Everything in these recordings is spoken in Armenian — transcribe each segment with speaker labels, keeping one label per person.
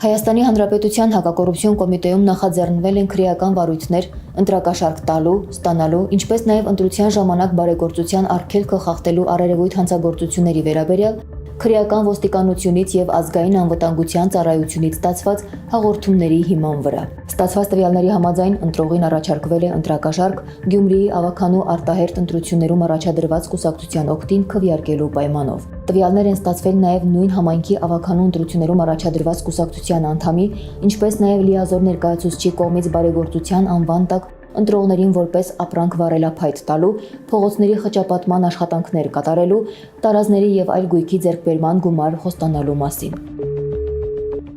Speaker 1: Հայաստանի Հանրապետության հակակոռուպցիոն կոմիտեում նախաձեռնվել են քրեական վարույթներ ընտրակաշարք տալու, ստանալու, ինչպես նաև ընտրության ժամանակ բարեգործության արգելքը խախտելու արարևույթ հանցագործությունների վերաբերյալ քրեական ոստիկանությունից եւ ազգային անվտանգության ծառայությունից ստացված հաղորդումների հիման վրա։ Ստացված տվյալների համաձայն ընտրողին առաջարկվել է ընտրակաշարք Գյումրիի ավագանու արտահերթ ընտրություններում առաջադրված կուսակցության օգտին քվեարկելու պայմանով։ Տվյալներ են ստացվել նաև նույն համայնքի ավագանու ընտրություններում առաջադրված կուսակցության անդամի, ինչպես նաև լիազոր ներկայացուցչի կողմից բարեգործության անվան տակ ընտրողներին որպես ապրանք վառելափայտ տալու, փողոցների խճապատման աշխատանքներ կատարելու, տարազների եւ այլ գույքի ձեռքբերման գումար խոստանալու մասին։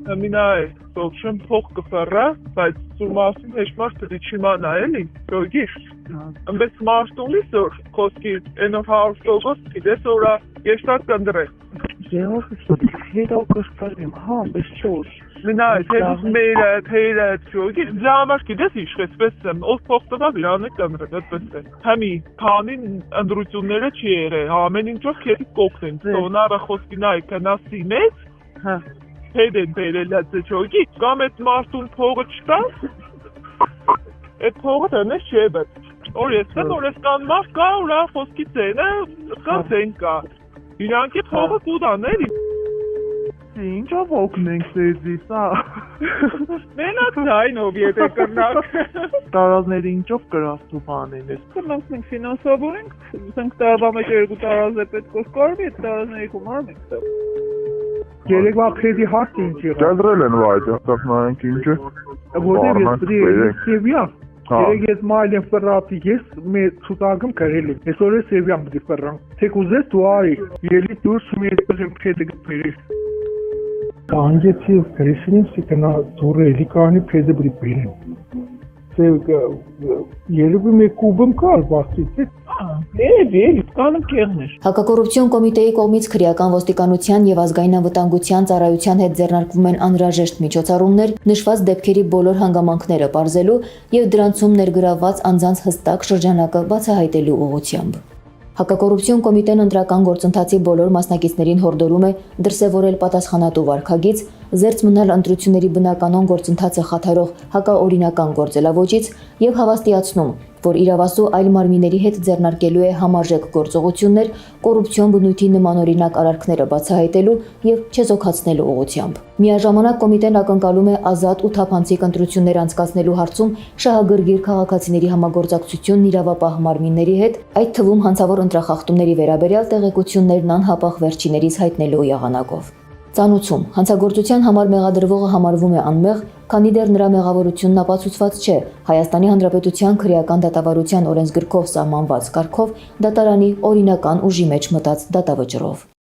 Speaker 2: Մինայ սոցիալ փող կֆառա, բայց սու մասին հեչ մարդ չիմանա էլի, գոյգի։ Ամբես մարդունի սոր, խոսքիենով 100% գիտես որա եշտատ կնդրե։
Speaker 3: Եվ հետո կստանեմ, հա, без չոր։
Speaker 2: Մինայ թեզ մերը, թեյրը, գոյգի, ժամանակ գիտես ինչ խեսպես եմ, ով փող տվա իրանը կնդրե, այդպես է։ Համի քանին ընդրությունները չի եղել, ամեն ինչով քեզի կոկնեն, սոնարը խոսքի նայ կնասի մեծ,
Speaker 3: հա
Speaker 2: Հեդեն բերելած է չոգի, կամ այդ մարդուն փողը չկա, այդ փողը տնես չէ բետ, որ ես կան մարդ կա, ուրա խոսքի ծենը, կա ծեն կա, իրանք է փողը կուդաներ,
Speaker 3: ինչով օգնենք սեզի, սա,
Speaker 2: մենակ ձայնով եթե կրնակ,
Speaker 3: տարազները ինչով կրաս դու բանեն ես,
Speaker 2: կրնանք մենք ֆինանսավորենք, սենք տարվա մեջ երկու տարազ է պետք որ կարվի, այդ տարազների գումարը մենք տեղ։
Speaker 3: Երեկվա քրեդի հարցը ինչ եղավ։
Speaker 4: Կադրել են վայդ, ասած նայենք ինչը։
Speaker 3: Որտեղ ես դրի Սևիա։ Երեք ես մայլ եմ ֆրատի, ես մեծ ցուցակում գրել եմ։ Այսօր է Սևիան դի ֆրան։ Թե կուզես դու արի, ելի դուրս մի այսպես եմ քրեդի գտերի։ Կանջեցի քրիսինի կնա դուրը էլի կանի քրեդի բրիպին։ Երևի մի կուբում կար բացից։
Speaker 1: Հակակոռուպցիոն կոմիտեի կողմից քրեական ոստիկանության եւ ազգային անվտանգության ծառայության հետ ձեռնարկվում են անհրաժեշտ միջոցառումներ նշված դեպքերի բոլոր հանգամանքները պարզելու եւ դրանցում ներգրավված անձանց հստակ շրջանակը բացահայտելու ուղղությամբ։ Հակակոռուպցիոն կոմիտեն ընտրական գործընթացի բոլոր մասնակիցներին հորդորում է դրսևորել պատասխանատու վարքագիծ, զերծ մնալ ընտրությունների բնականon գործընթացը խաթարող հակաօրինական գործելավոճից եւ հավաստիացնում, որ իրավասու այլ մարմինների հետ ձեռնարկելու է համարժեք գործողություններ կոռուպցիոն բնույթի նմանօրինակ արարքները բացահայտելու եւ չեզոքացնելու ուղղությամբ։ Միաժամանակ կոմիտեն ակնկալում է ազատ ու թափանցիկ ընտրություններ անցկացնելու հարցում շահագրգիռ քաղաքացիների համագործակցությունն իրավապահ մարմինների հետ, այդ թվում հանցավոր ընտրախախտումների վերաբերյալ տեղեկություններն անհապաղ վերջիներից հայտնելու եղանակով։ Ծանուցում հանցագործության համար մեղադրվողը համարվում է անմեղ, քանի դեռ նրա մեղավորությունն ապացուցված չէ Հայաստանի Հանրապետության քրեական դատավարության օրենսգրքով սահմանված կարգով դատարանի օրինական ուժի մեջ մտած դատավճռով։